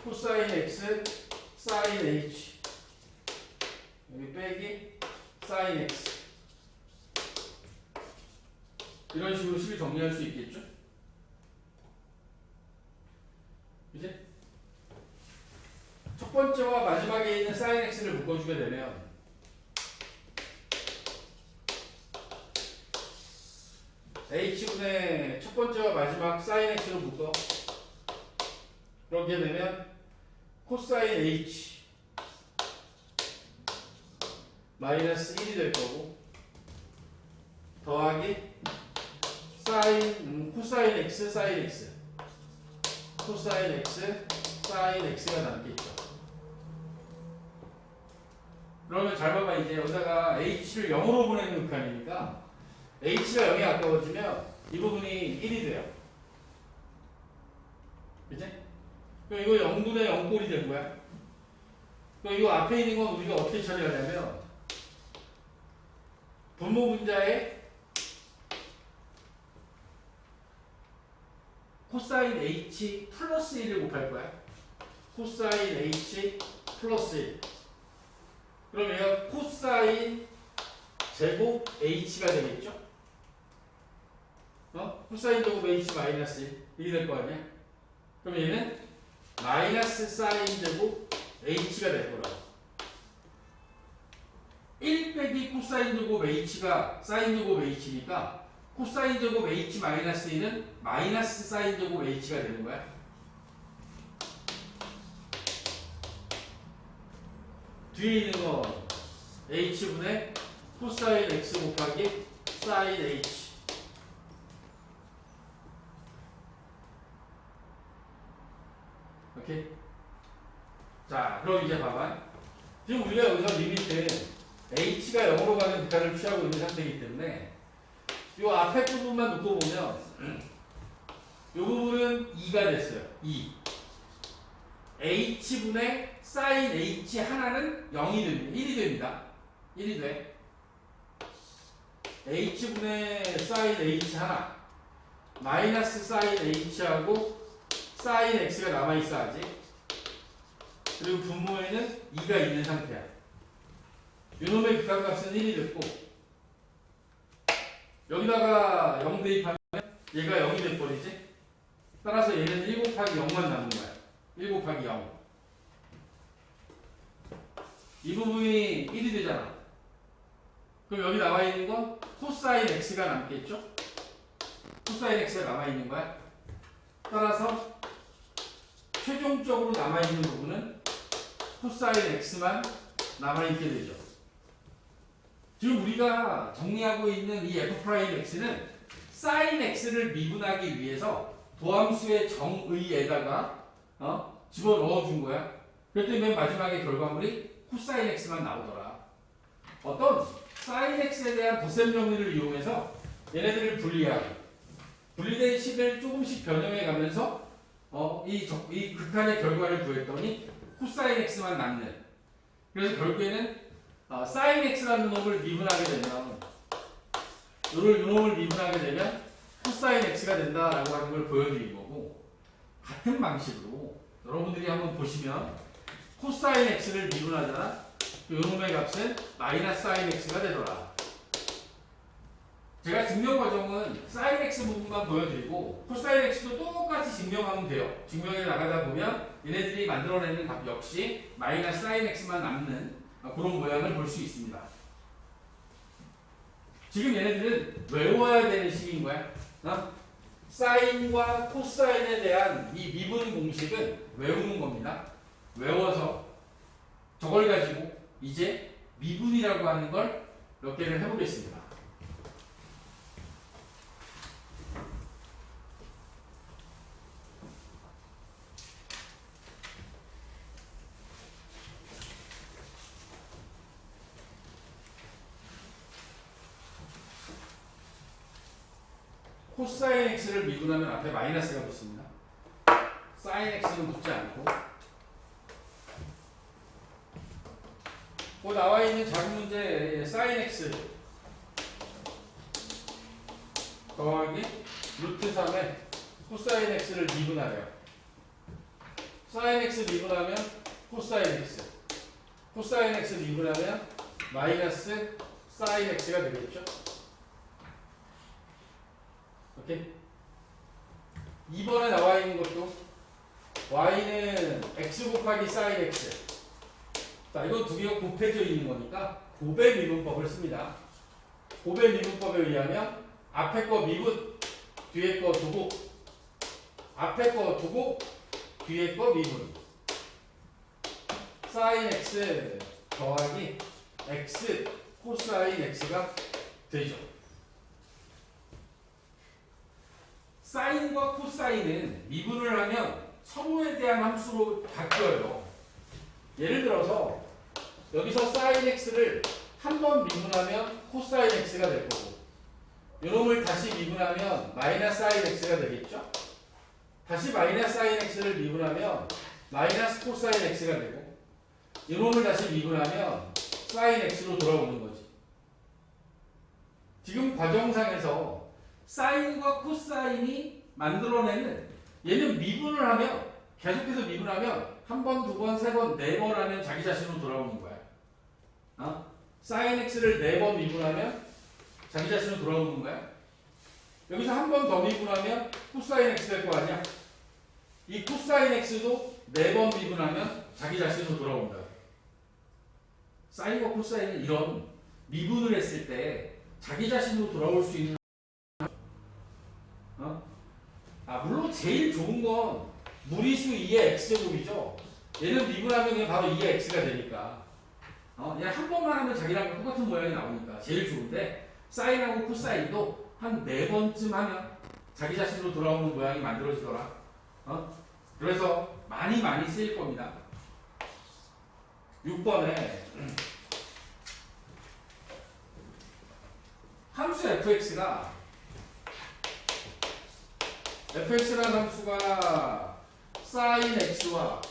cosine x sin h 여기 빼기 sin x 이런 식으로 식을 정리할 수 있겠죠? 이제 첫 번째와 마지막에 있는 sin x를 묶어주게 되면 h분의 첫 번째와 마지막 sin x로 묶어 그렇게 되면 cosine h 마이너스 1이 될 거고 더하기 sin cosine x sin x cosine x sin x가 남겠죠. 그러면 잘 봐봐. 이제 여기다가 h를 0으로 보내는 극한이니까 h가 0에 가까워지면 이 부분이 1이 돼요. 그치? 그럼 이거 0분의 0꼴이 된 거야. 그럼 이 앞에 있는 건 우리가 어떻게 처리하냐면 분모 분자에 코사인 h 플러스 1을 곱할 거야. 코사인 h 플러스 1. 그럼 얘가 코사인 제곱 h가 되겠죠? 코사인 제곱 h 마이너스 1 이게 될 거 아니야? 그럼 얘는 마이너스 사인 제곱 h가 될 거라고. 1 빼기 코사인 제곱 h가 사인 제곱 h니까 코사인 제곱 h 마이너스 2는 마이너스 사인 제곱 h가 되는 거야. 뒤에 있는 건 h분의 코사인 x 곱하기 사인 h. 오케이? 자, 그럼 이제 봐봐. 지금 우리가 여기서 리미트 h가 0으로 가는 극한을 취하고 있는 상태이기 때문에 이 앞에 부분만 놓고 보면 이 부분은 2가 됐어요. 2. h분의 사인 h 하나는 0이 됩니다. 1이 됩니다. 1이 돼. h분의 사인 h 하나 마이너스 사인 h하고 사인 x가 남아있어야지. 그리고 분모에는 2가 있는 상태야. 이놈의 극한값은 1이 됐고 여기다가 0 대입하면 얘가 0이 돼버리지. 따라서 얘는 1 곱하기 0만 남는 거야. 1 곱하기 0. 이 부분이 1이 되잖아. 그럼 여기 나와 있는 건 코사인 x가 남겠죠? 코사인 x가 남아 있는 거야. 따라서 최종적으로 남아 있는 부분은 코사인 x만 남아 있게 되죠. 지금 우리가 정리하고 있는 이 f'x는 사인 x를 미분하기 위해서 도함수의 정의에다가 집어넣어 준 거야. 그랬더니 맨 마지막에 결과물이 코사인 x만 나오더라. 어떤 사인 x에 대한 덧셈 정리를 이용해서 얘네들을 분리하고 분리된 식을 조금씩 변형해 가면서 이 극한의 결과를 구했더니 코사인 x만 남는. 그래서 결국에는 사인 x라는 놈을 미분하게 되면 이놈을 미분하게 되면 코사인 x가 된다라고 하는 걸 보여드린 거고, 같은 방식으로 여러분들이 한번 보시면 코사인 x를 미분하잖아. 이놈의 값은 마이너스 사인 x가 되더라. 제가 증명 과정은 사인 x 부분만 보여드리고 코사인 x도 똑같이 증명하면 돼요. 증명해 나가다 보면 얘네들이 만들어내는 값 역시 마이너스 사인 x만 남는 그런 모양을 볼 수 있습니다. 지금 얘네들은 외워야 되는 식인 거야. 사인과 코사인에 대한 이 미분 공식은 외우는 겁니다. 외워서 저걸 가지고 이제 미분이라고 하는 걸 몇 개를 해보겠습니다. 코사인 x를 미분하면 앞에 마이너스가 붙습니다. 사인 x는 붙지 않고 나와 있는 작은 문제 사인 x 더하기 루트 3에 코사인 x를 미분하래요. 사인 x 미분하면 코사인 x, 코사인 x 미분하면 마이너스 사인 x가 되겠죠. 오케이. 2번에 나와 있는 것도 y는 x 곱하기 사인 x. 자, 이건 두 개가 곱해져 있는 거니까 곱의 미분법을 씁니다. 곱의 미분법에 의하면 앞에 거 미분, 뒤에 거 두고, 앞에 거 두고, 뒤에 거 미분. 사인 x 더하기 x 코사인 x가 되죠. 사인과 코사인은 미분을 하면 서로에 대한 함수로 바뀌어요. 예를 들어서 여기서 사인 x를 한 번 미분하면 코사인 x가 될 거고, 이놈을 다시 미분하면 마이너스 사인 x가 되겠죠. 다시 마이너스 사인 x를 미분하면 마이너스 코사인 x가 되고, 이놈을 다시 미분하면 sin x로 돌아오는 거지. 지금 과정상에서 사인과 코사인이 만들어내는 얘는 미분을 하면 계속해서 미분하면 한 번, 두 번, 세 번, 네 번 하면 자기 자신으로 돌아오는 거야. 사인 x를 네 번 미분하면 자기 자신으로 돌아오는 거야. 여기서 한 번 더 미분하면 코사인 x 될 거 아니야. 이 코사인 x도 네 번 미분하면 자기 자신으로 돌아온다. 사인과 코사인은 이런 미분을 했을 때 자기 자신으로 돌아올 수 있는 물론 제일 좋은 건 무리수 2의 x제곱이죠. 얘는 미분하면 그냥 바로 2의 x가 되니까 그냥 한 번만 하면 자기랑 똑같은 모양이 나오니까 제일 좋은데 사인하고 코사인도 한 4번쯤 하면 자기 자신으로 돌아오는 모양이 만들어지더라. 그래서 많이 쓰일 겁니다. 6번에 함수 fx가 fx라는 함수가 sin x와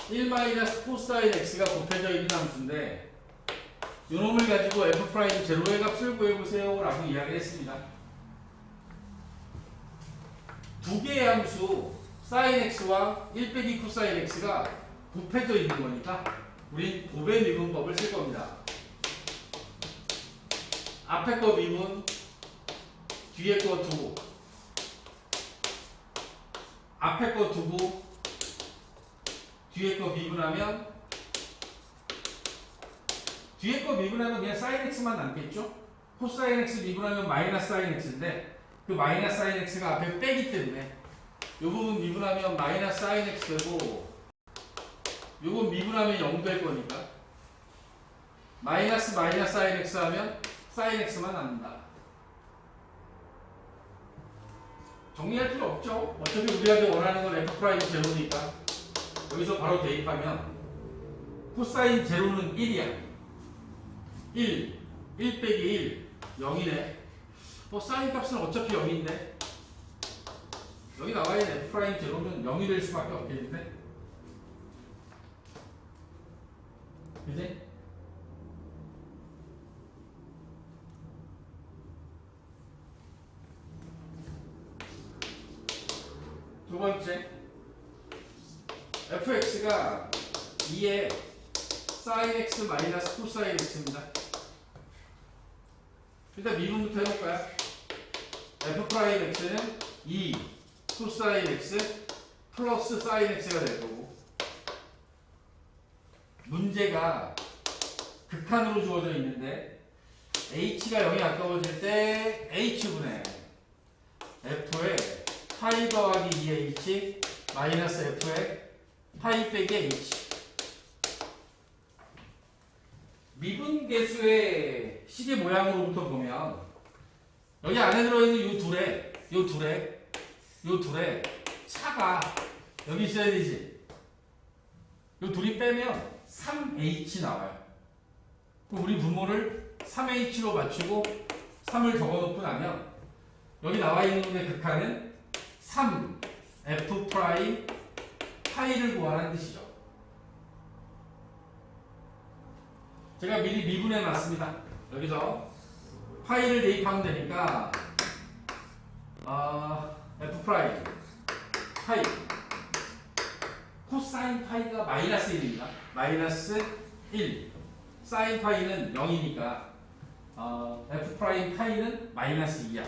1-코사인 x가 곱해져 있는 함수인데 이놈을 가지고 f' 제로의 값을 구해보세요 라고 이야기를 했습니다. 두 개의 함수 sin x와 1-코사인 x가 곱해져 있는 거니까 우린 곱의 미분법을 쓸 겁니다. 앞에 거 미분, 뒤에 거 두고, 앞에 거 두고, 뒤에 거 미분하면, 뒤에 거 미분하면 그냥 sin x만 남겠죠? 코사인 x 미분하면 마이너스 sin x인데, 그 마이너스 sin x가 앞에 빼기 때문에, 이 부분 미분하면 마이너스 sin x 되고, 요건 미분하면 0 될 거니까, 마이너스 sin x 하면 sin x만 남는다. 정리할 필요 없죠? 어차피 우리가 원하는 건 f' 제로니까 여기서 바로 대입하면 코사인 제로는 1이야. 1 빼기 1 0이네. 사인 값은 어차피 0인데 여기 나와 있는 f' 제로는 0이 될 수밖에 없겠는데, 그지? 두 번째, fx가 2의 sin x 마이너스 코사인 x입니다. 일단 미분부터 해볼까요? f'x는 2 코사인 x 플러스 sin x가 될 거고, 문제가 극한으로 주어져 있는데 h가 0이 가까워질 때 h분의 f의 파이 더하기 2h 마이너스 f의 파이 빼기 h. 미분계수의 시계 모양으로부터 보면 여기 안에 들어있는 요 둘의 차가 여기 있어야 되지. 요 둘이 빼면 3h 나와요. 그럼 우리 분모를 3h로 맞추고 3을 적어놓고 나면 여기 나와 있는 놈의 극한은 3 f 프라임 파이를 구하라는 뜻이죠. 제가 미리 미분해 놨습니다. 여기서 파이를 대입하면 되니까 f 프라임 파이 코사인 파이가 마이너스 1입니다. 마이너스 1 사인 파이는 0이니까 f 프라임 파이는 마이너스 2야.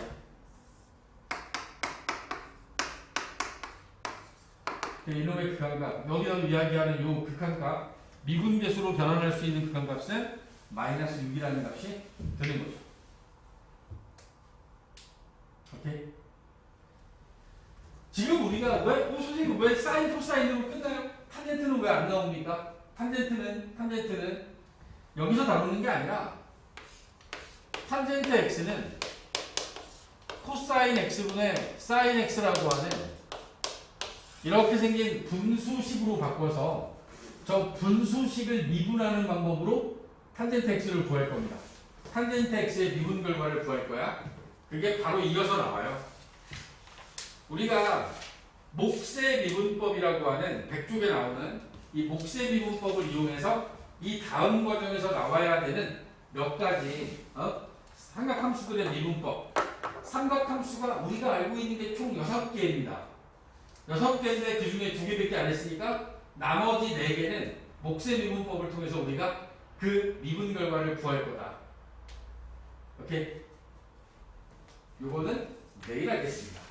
이놈의 극한값, 여기서 이야기하는 이 극한값, 미분계수로 변환할 수 있는 극한값은 마이너스 6이라는 값이 되는 거죠. 오케이? 지금 우리가 선생님 왜 사인 코사인으로 끝나요? 탄젠트는 왜 안 나옵니까? 탄젠트는 여기서 다루는 게 아니라 탄젠트 x는 코사인 x분의 사인 x라고 하는 이렇게 생긴 분수식으로 바꿔서 저 분수식을 미분하는 방법으로 탄젠트 x를 구할 겁니다. 탄젠트 x의 미분 결과를 구할 거야. 그게 바로 이어서 나와요. 우리가 목세 미분법이라고 하는 100쪽에 나오는 이 몫의 미분법을 이용해서 이 다음 과정에서 나와야 되는 몇 가지 삼각함수들의 미분법. 삼각함수가 우리가 알고 있는 게 총 6개입니다. 6개인데 그 중에 2개밖에 안 했으니까 나머지 4개는 몫의 미분법을 통해서 우리가 그 미분 결과를 구할 거다. 오케이? 요거는 내일 하겠습니다.